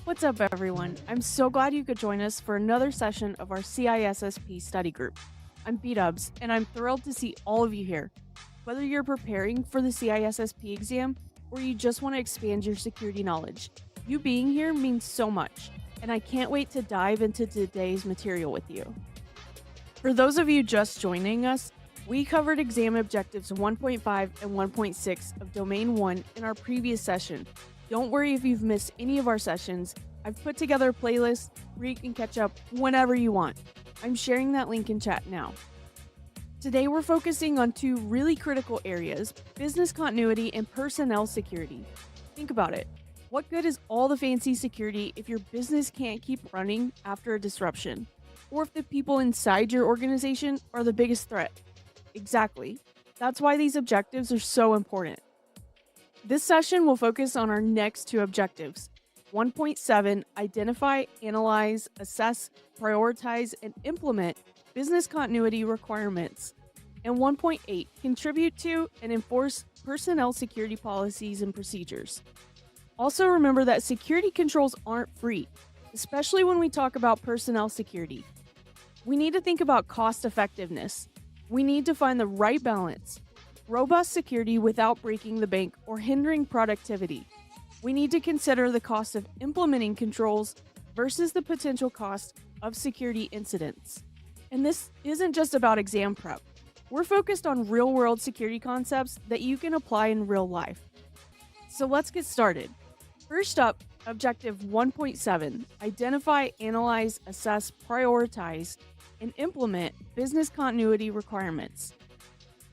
What's up, everyone? I'm so glad you could join us for another session of our CISSP study group. I'm B-Dubs, and I'm thrilled to see all of you here. Whether you're preparing for the CISSP exam or you just want to expand your security knowledge, you being here means so much, and I can't wait to dive into today's material with you. For those of you just joining us, we covered exam objectives 1.5 and 1.6 of Domain 1 in our previous session. Don't worry if you've missed any of our sessions. I've put together a playlist where you can catch up whenever you want. I'm sharing that link in chat now. Today we're focusing on two really critical areas: business continuity and personnel security. Think about it. What good is all the fancy security if your business can't keep running after a disruption? Or if the people inside your organization are the biggest threat? Exactly. That's why these objectives are so important. This session will focus on our next two objectives. 1.7, identify, analyze, assess, prioritize, and implement business continuity requirements. And 1.8, contribute to and enforce personnel security policies and procedures. Also remember that security controls aren't free, especially when we talk about personnel security. We need to think about cost effectiveness. We need to find the right balance. Robust security without breaking the bank or hindering productivity. We need to consider the cost of implementing controls versus the potential cost of security incidents. And this isn't just about exam prep. We're focused on real-world security concepts that you can apply in real life. So let's get started. First up, Objective 1.7, identify, analyze, assess, prioritize, and implement business continuity requirements.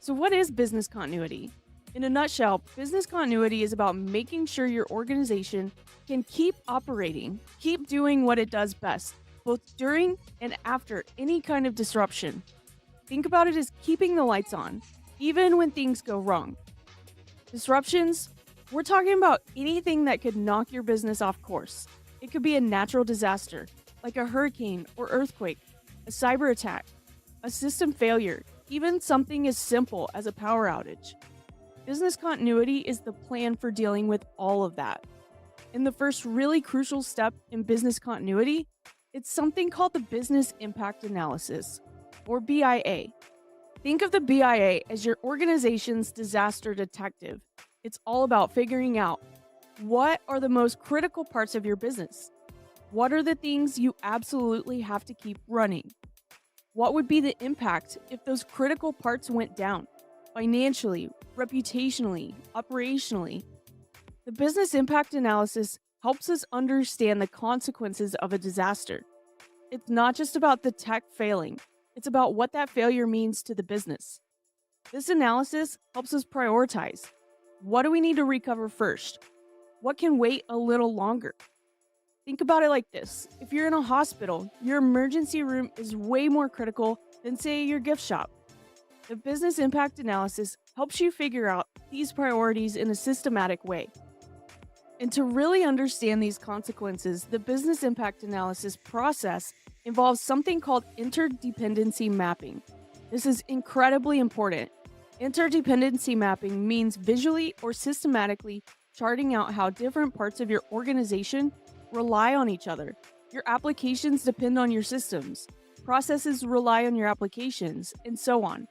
So what is business continuity? In a nutshell, business continuity is about making sure your organization can keep operating, keep doing what it does best, both during and after any kind of disruption. Think about it as keeping the lights on, even when things go wrong. Disruptions, we're talking about anything that could knock your business off course. It could be a natural disaster, like a hurricane or earthquake, a cyber attack, a system failure, even something as simple as a power outage. Business continuity is the plan for dealing with all of that. And the first really crucial step in business continuity, it's something called the Business Impact Analysis, or BIA. Think of the BIA as your organization's disaster detective. It's all about figuring out what are the most critical parts of your business. What are the things you absolutely have to keep running? What would be the impact if those critical parts went down? Financially, reputationally, operationally. The business impact analysis helps us understand the consequences of a disaster. It's not just about the tech failing, it's about what that failure means to the business. This analysis helps us prioritize. What do we need to recover first? What can wait a little longer? Think about it like this. If you're in a hospital, your emergency room is way more critical than, say, your gift shop. The business impact analysis helps you figure out these priorities in a systematic way. And to really understand these consequences, the business impact analysis process involves something called interdependency mapping. This is incredibly important. Interdependency mapping means visually or systematically charting out how different parts of your organization rely on each other. Your applications depend on your systems. Processes rely on your applications, and so on.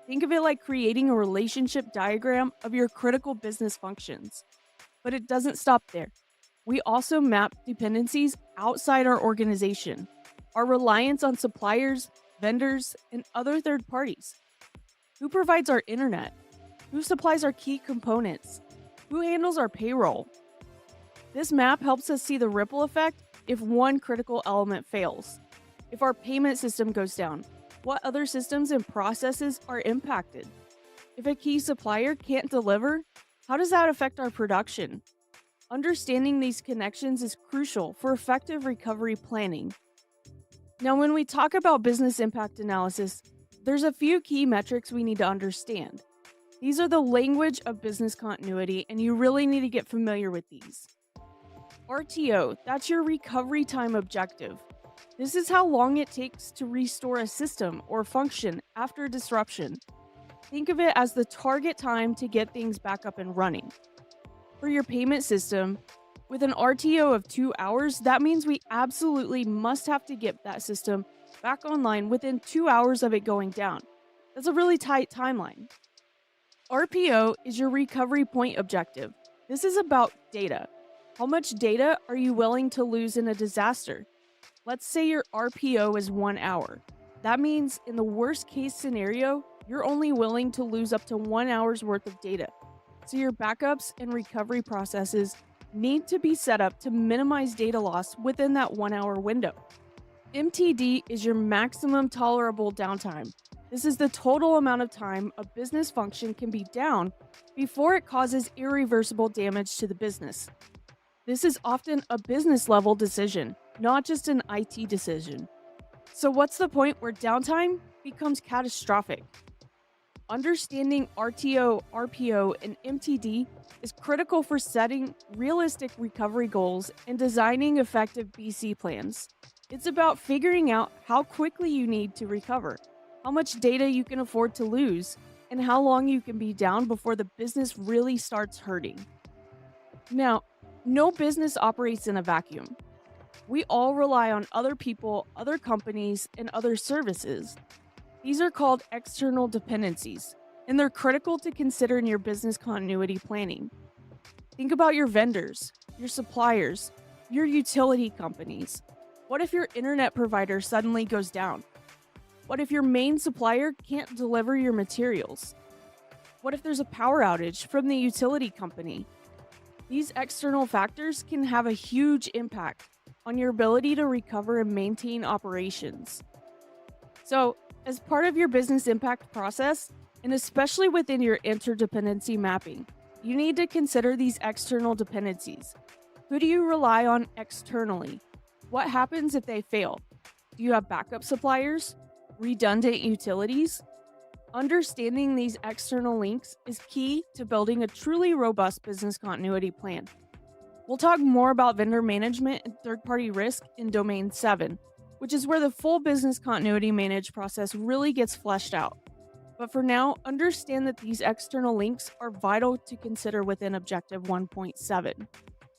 Think of it like creating a relationship diagram of your critical business functions. But it doesn't stop there. We also map dependencies outside our organization, our reliance on suppliers, vendors, and other third parties. Who provides our internet? Who supplies our key components? Who handles our payroll? This map helps us see the ripple effect if one critical element fails. If our payment system goes down, what other systems and processes are impacted? If a key supplier can't deliver, how does that affect our production? Understanding these connections is crucial for effective recovery planning. Now, when we talk about business impact analysis, there's a few key metrics we need to understand. These are the language of business continuity, and you really need to get familiar with these. RTO, that's your recovery time objective. This is how long it takes to restore a system or function after a disruption. Think of it as the target time to get things back up and running. For your payment system, with an RTO of 2 hours, that means we absolutely must have to get that system back online within 2 hours of it going down. That's a really tight timeline. RPO is your recovery point objective. This is about data. How much data are you willing to lose in a disaster? Let's say your RPO is 1 hour. That means in the worst case scenario, you're only willing to lose up to 1 hour's worth of data. So your backups and recovery processes need to be set up to minimize data loss within that 1 hour window. MTD is your maximum tolerable downtime. This is the total amount of time a business function can be down before it causes irreversible damage to the business. This is often a business level decision, not just an IT decision. So what's the point where downtime becomes catastrophic? Understanding RTO, RPO, and MTD is critical for setting realistic recovery goals and designing effective BC plans. It's about figuring out how quickly you need to recover, how much data you can afford to lose, and how long you can be down before the business really starts hurting. Now, no business operates in a vacuum. We all rely on other people, other companies, and other services. These are called external dependencies, and they're critical to consider in your business continuity planning. Think about your vendors, your suppliers, your utility companies. What if your internet provider suddenly goes down? What if your main supplier can't deliver your materials? What if there's a power outage from the utility company? These external factors can have a huge impact on your ability to recover and maintain operations. So, as part of your business impact process, and especially within your interdependency mapping, you need to consider these external dependencies. Who do you rely on externally? What happens if they fail? Do you have backup suppliers? Redundant utilities? Understanding these external links is key to building a truly robust business continuity plan. We'll talk more about vendor management and third-party risk in Domain 7, which is where the full business continuity managed process really gets fleshed out. But for now, understand that these external links are vital to consider within Objective 1.7.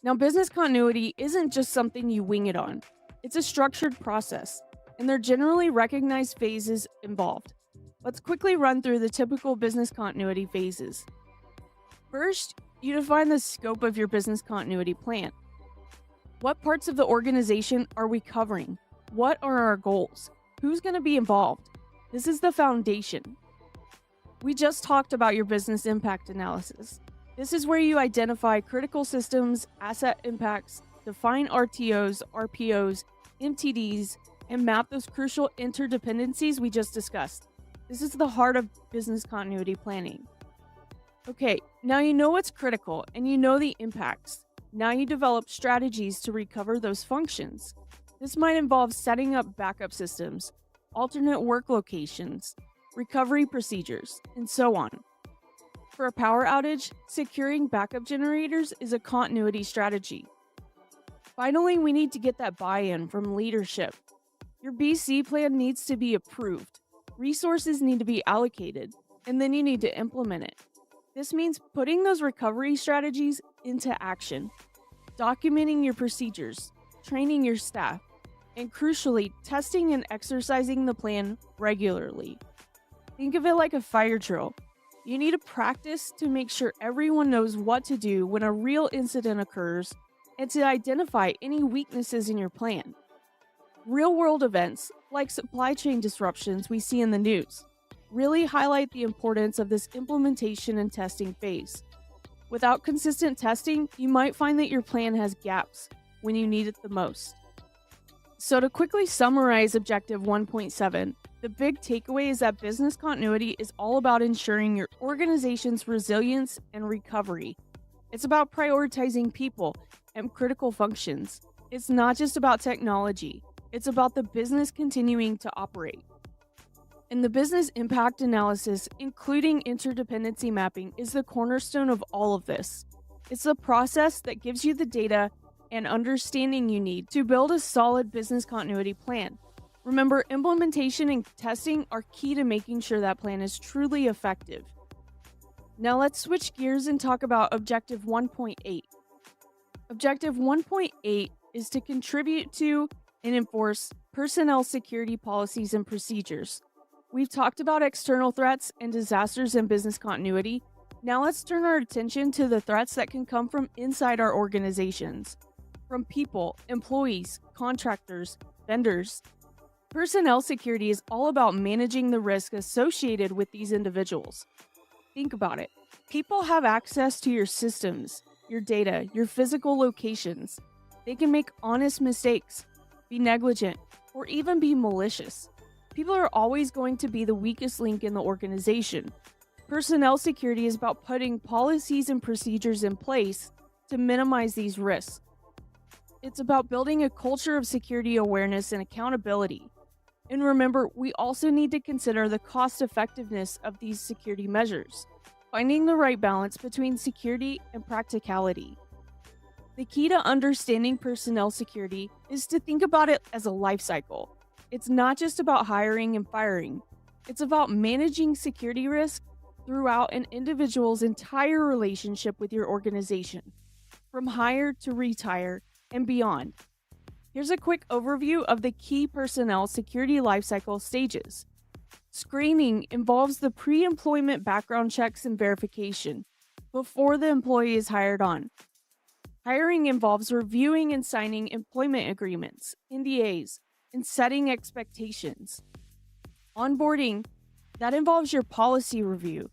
Now, business continuity isn't just something you wing it on. It's a structured process, and there are generally recognized phases involved. Let's quickly run through the typical business continuity phases. First, you define the scope of your business continuity plan. What parts of the organization are we covering? What are our goals? Who's going to be involved? This is the foundation. We just talked about your business impact analysis. This is where you identify critical systems, asset impacts, define RTOs, RPOs, MTDs, and map those crucial interdependencies we just discussed. This is the heart of business continuity planning. Okay, now you know what's critical and you know the impacts. Now you develop strategies to recover those functions. This might involve setting up backup systems, alternate work locations, recovery procedures, and so on. For a power outage, securing backup generators is a continuity strategy. Finally, we need to get that buy-in from leadership. Your BC plan needs to be approved. Resources need to be allocated, and then you need to implement it. This means putting those recovery strategies into action, documenting your procedures, training your staff, and crucially, testing and exercising the plan regularly. Think of it like a fire drill. You need to practice to make sure everyone knows what to do when a real incident occurs and to identify any weaknesses in your plan. Real-world events, like supply chain disruptions we see in the news, really highlight the importance of this implementation and testing phase. Without consistent testing, you might find that your plan has gaps when you need it the most. So to quickly summarize Objective 1.7, the big takeaway is that business continuity is all about ensuring your organization's resilience and recovery. It's about prioritizing people and critical functions. It's not just about technology. It's about the business continuing to operate. And the business impact analysis, including interdependency mapping, is the cornerstone of all of this. It's the process that gives you the data and understanding you need to build a solid business continuity plan. Remember, implementation and testing are key to making sure that plan is truly effective. Now let's switch gears and talk about Objective 1.8. Objective 1.8 is to contribute to and enforce personnel security policies and procedures. We've talked about external threats and disasters and business continuity. Now let's turn our attention to the threats that can come from inside our organizations, from people, employees, contractors, vendors. Personnel security is all about managing the risk associated with these individuals. Think about it. People have access to your systems, your data, your physical locations. They can make honest mistakes, be negligent, or even be malicious. People are always going to be the weakest link in the organization. Personnel security is about putting policies and procedures in place to minimize these risks. It's about building a culture of security awareness and accountability. And remember, we also need to consider the cost effectiveness of these security measures, finding the right balance between security and practicality. The key to understanding personnel security is to think about it as a life cycle. It's not just about hiring and firing. It's about managing security risk throughout an individual's entire relationship with your organization, from hire to retire and beyond. Here's a quick overview of the key personnel security lifecycle stages. Screening involves the pre-employment background checks and verification before the employee is hired on. Hiring involves reviewing and signing employment agreements, NDAs, and setting expectations. Onboarding, that involves your policy review,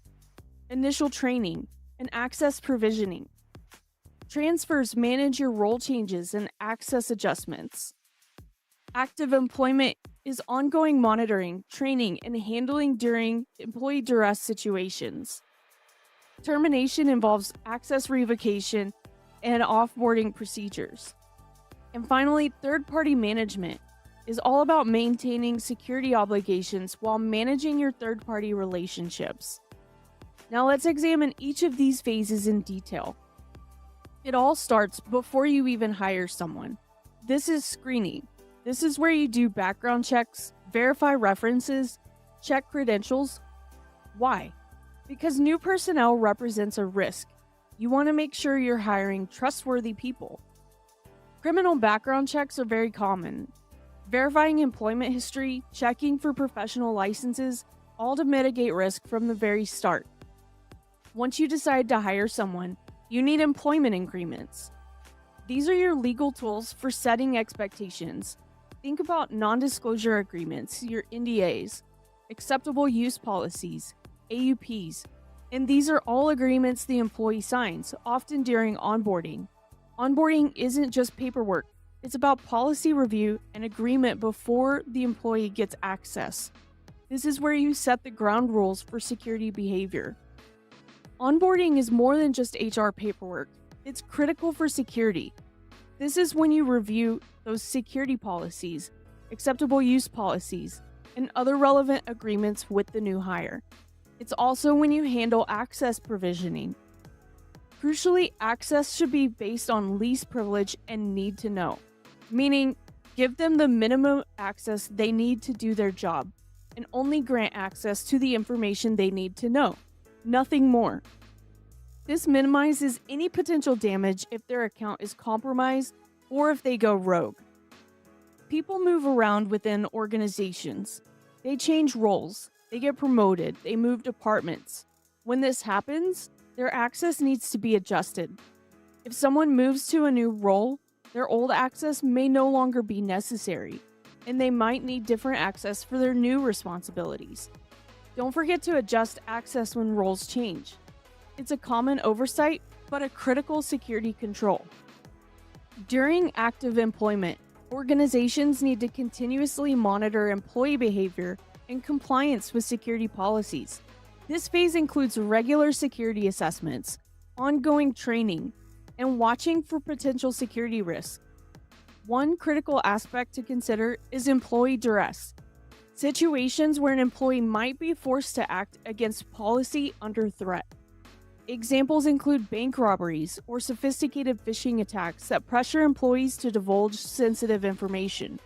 initial training, and access provisioning. Transfers manage your role changes and access adjustments. Active employment is ongoing monitoring, training, and handling during employee duress situations. Termination involves access revocation and offboarding procedures. And finally, third-party management is all about maintaining security obligations while managing your third-party relationships. Now let's examine each of these phases in detail. It all starts before you even hire someone. This is screening. This is where you do background checks, verify references, check credentials. Why? Because new personnel represents a risk. You want to make sure you're hiring trustworthy people. Criminal background checks are very common. Verifying employment history, checking for professional licenses, all to mitigate risk from the very start. Once you decide to hire someone, you need employment agreements. These are your legal tools for setting expectations. Think about non-disclosure agreements, your NDAs, acceptable use policies, AUPs, and these are all agreements the employee signs, often during onboarding. Onboarding isn't just paperwork. It's about policy review and agreement before the employee gets access. This is where you set the ground rules for security behavior. Onboarding is more than just HR paperwork. It's critical for security. This is when you review those security policies, acceptable use policies, and other relevant agreements with the new hire. It's also when you handle access provisioning. Crucially, access should be based on least privilege and need to know, meaning give them the minimum access they need to do their job, and only grant access to the information they need to know. Nothing more. This minimizes any potential damage if their account is compromised or if they go rogue. People move around within organizations. They change roles. They get promoted. They move departments. When this happens, their access needs to be adjusted. If someone moves to a new role, their old access may no longer be necessary, and they might need different access for their new responsibilities. Don't forget to adjust access when roles change. It's a common oversight, but a critical security control. During active employment, organizations need to continuously monitor employee behavior and compliance with security policies. This phase includes regular security assessments, ongoing training, and watching for potential security risks. One critical aspect to consider is employee duress. Situations where an employee might be forced to act against policy under threat. Examples include bank robberies or sophisticated phishing attacks that pressure employees to divulge sensitive information.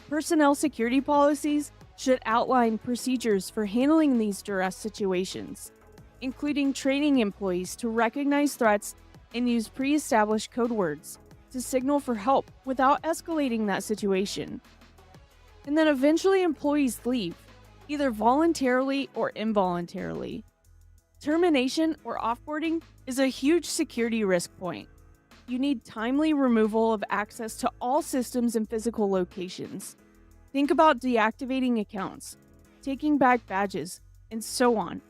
Personnel security policies should outline procedures for handling these duress situations, including training employees to recognize threats and use pre-established code words to signal for help without escalating that situation. And then eventually employees leave, either voluntarily or involuntarily. Termination or offboarding is a huge security risk point. You need timely removal of access to all systems and physical locations. Think about deactivating accounts, taking back badges, and so on.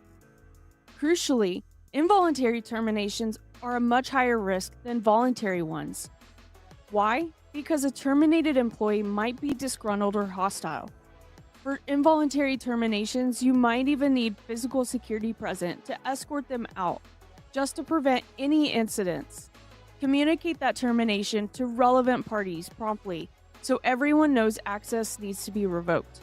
Crucially, involuntary terminations are a much higher risk than voluntary ones. Why? Because a terminated employee might be disgruntled or hostile. For involuntary terminations, you might even need physical security present to escort them out, just to prevent any incidents. Communicate that termination to relevant parties promptly so everyone knows access needs to be revoked.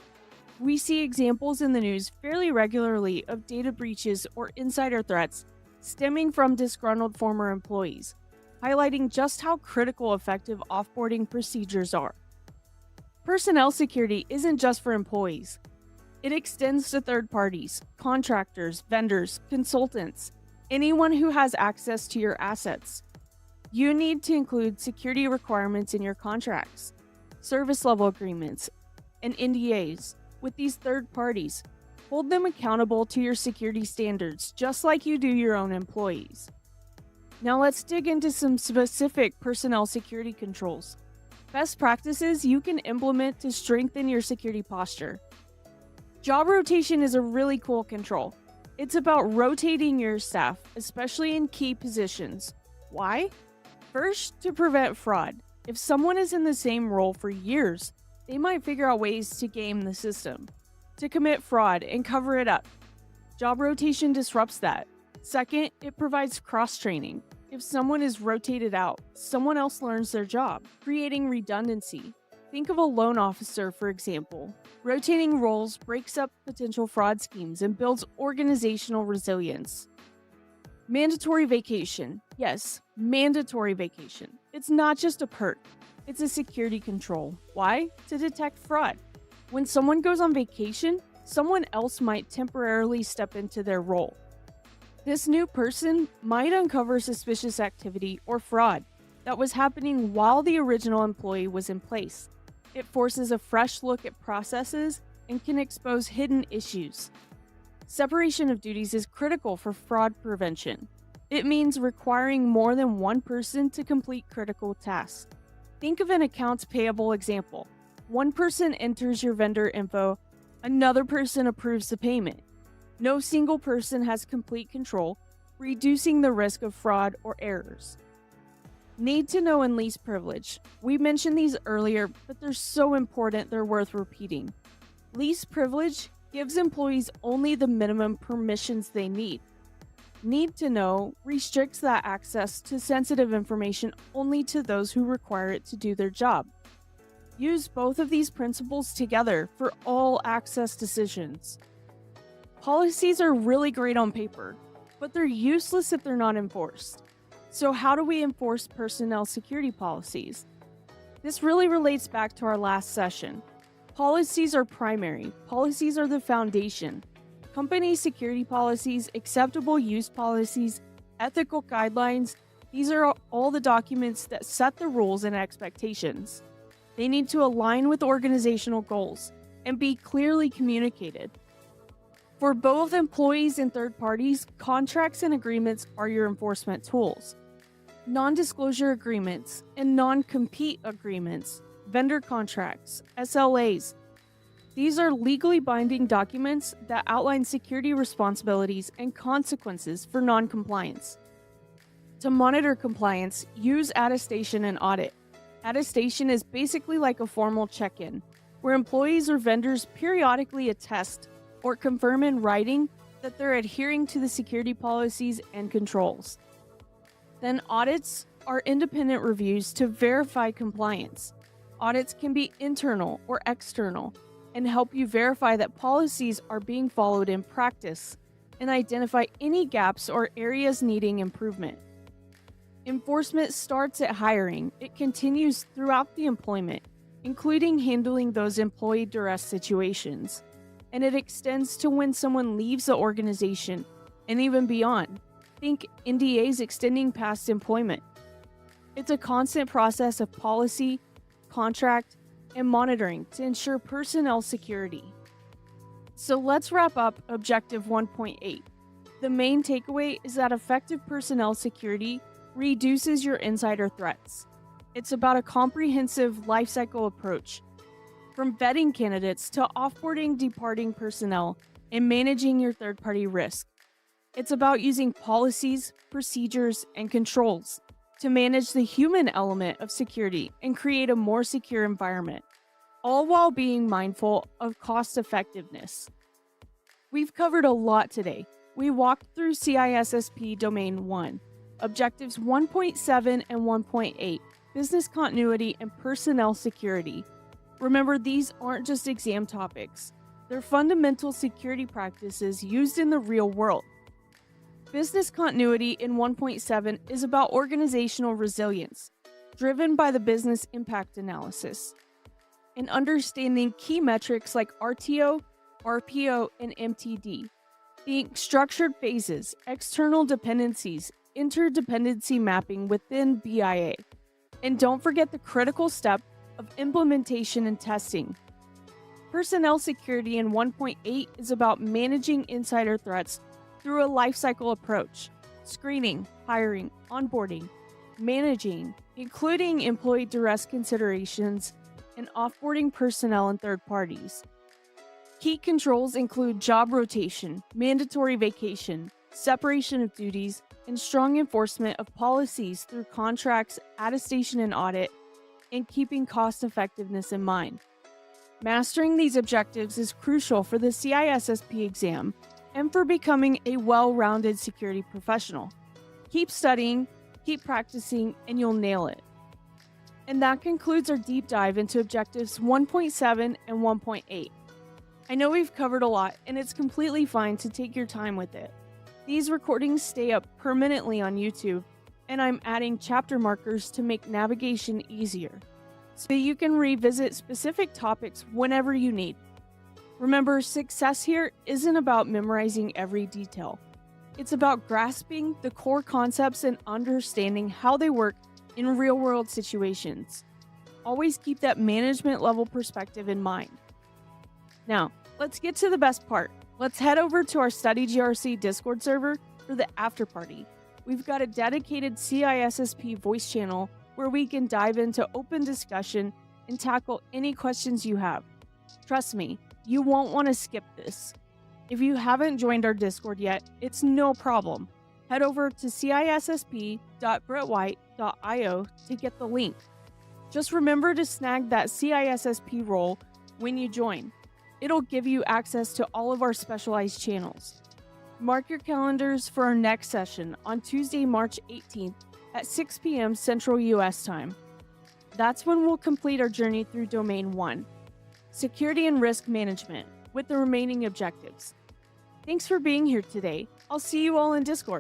We see examples in the news fairly regularly of data breaches or insider threats stemming from disgruntled former employees, highlighting just how critical effective offboarding procedures are. Personnel security isn't just for employees. It extends to third parties, contractors, vendors, consultants, anyone who has access to your assets. You need to include security requirements in your contracts, service level agreements, and NDAs with these third parties. Hold them accountable to your security standards, just like you do your own employees. Now let's dig into some specific personnel security controls. Best practices you can implement to strengthen your security posture. Job rotation is a really cool control. It's about rotating your staff, especially in key positions. Why? First, to prevent fraud. If someone is in the same role for years, they might figure out ways to game the system, to commit fraud and cover it up. Job rotation disrupts that. Second, it provides cross-training. If someone is rotated out, someone else learns their job, creating redundancy. Think of a loan officer, for example. Rotating roles breaks up potential fraud schemes and builds organizational resilience. Mandatory vacation. Yes, mandatory vacation. It's not just a perk. It's a security control. Why? To detect fraud. When someone goes on vacation, someone else might temporarily step into their role. This new person might uncover suspicious activity or fraud that was happening while the original employee was in place. It forces a fresh look at processes and can expose hidden issues. Separation of duties is critical for fraud prevention. It means requiring more than one person to complete critical tasks. Think of an accounts payable example. One person enters your vendor info, another person approves the payment. No single person has complete control, reducing the risk of fraud or errors. Need to know and least privilege. We mentioned these earlier, but they're so important they're worth repeating. Least privilege gives employees only the minimum permissions they need. Need to know restricts that access to sensitive information only to those who require it to do their job. Use both of these principles together for all access decisions. Policies are really great on paper, but they're useless if they're not enforced. So how do we enforce personnel security policies? This really relates back to our last session. Policies are primary. Policies are the foundation. Company security policies, acceptable use policies, ethical guidelines, these are all the documents that set the rules and expectations. They need to align with organizational goals and be clearly communicated. For both employees and third parties, contracts and agreements are your enforcement tools. Non-disclosure agreements and non-compete agreements, vendor contracts, SLAs. These are legally binding documents that outline security responsibilities and consequences for non-compliance. To monitor compliance, use Attestation and Audit. Attestation is basically like a formal check-in, where employees or vendors periodically attest or confirm in writing that they're adhering to the security policies and controls. Then audits are independent reviews to verify compliance. Audits can be internal or external and help you verify that policies are being followed in practice and identify any gaps or areas needing improvement. Enforcement starts at hiring. It continues throughout the employment. including handling those employee duress situations. And it extends to when someone leaves the organization and even beyond. Think NDAs extending past employment. It's a constant process of policy, contract, and monitoring to ensure personnel security. So let's wrap up Objective 1.8. The main takeaway is that effective personnel security reduces your insider threats. It's about a comprehensive lifecycle approach, from vetting candidates to offboarding departing personnel and managing your third-party risk. It's about using policies, procedures, and controls to manage the human element of security and create a more secure environment, all while being mindful of cost effectiveness. We've covered a lot today. We walked through CISSP Domain 1, Objectives 1.7 and 1.8, Business Continuity and Personnel Security. Remember, these aren't just exam topics. They're fundamental security practices used in the real world. Business continuity in 1.7 is about organizational resilience, driven by the business impact analysis, and understanding key metrics like RTO, RPO, and MTD, being structured phases, external dependencies, interdependency mapping within BIA. And don't forget the critical step of implementation and testing. Personnel security in 1.8 is about managing insider threats through a lifecycle approach, screening, hiring, onboarding, managing, including employee duress considerations, and offboarding personnel and third parties. Key controls include job rotation, mandatory vacation, separation of duties, and strong enforcement of policies through contracts, attestation and audit, and keeping cost effectiveness in mind. Mastering these objectives is crucial for the CISSP exam and for becoming a well-rounded security professional. Keep studying, keep practicing, and you'll nail it. And that concludes our deep dive into Objectives 1.7 and 1.8. I know we've covered a lot, and it's completely fine to take your time with it. These recordings stay up permanently on YouTube, and I'm adding chapter markers to make navigation easier, so you can revisit specific topics whenever you need. Remember, success here isn't about memorizing every detail. It's about grasping the core concepts and understanding how they work in real-world situations. Always keep that management-level perspective in mind. Now, let's get to the best part. Let's head over to our Study GRC Discord server for the after party. We've got a dedicated CISSP voice channel where we can dive into open discussion and tackle any questions you have. Trust me, you won't want to skip this. If you haven't joined our Discord yet, it's no problem. Head over to cissp.brittwhite.io to get the link. Just remember to snag that CISSP role when you join. It'll give you access to all of our specialized channels. Mark your calendars for our next session on Tuesday, March 18th at 6 p.m. Central US time. That's when we'll complete our journey through Domain 1, Security and Risk Management, with the remaining objectives. Thanks for being here today. I'll see you all in Discord.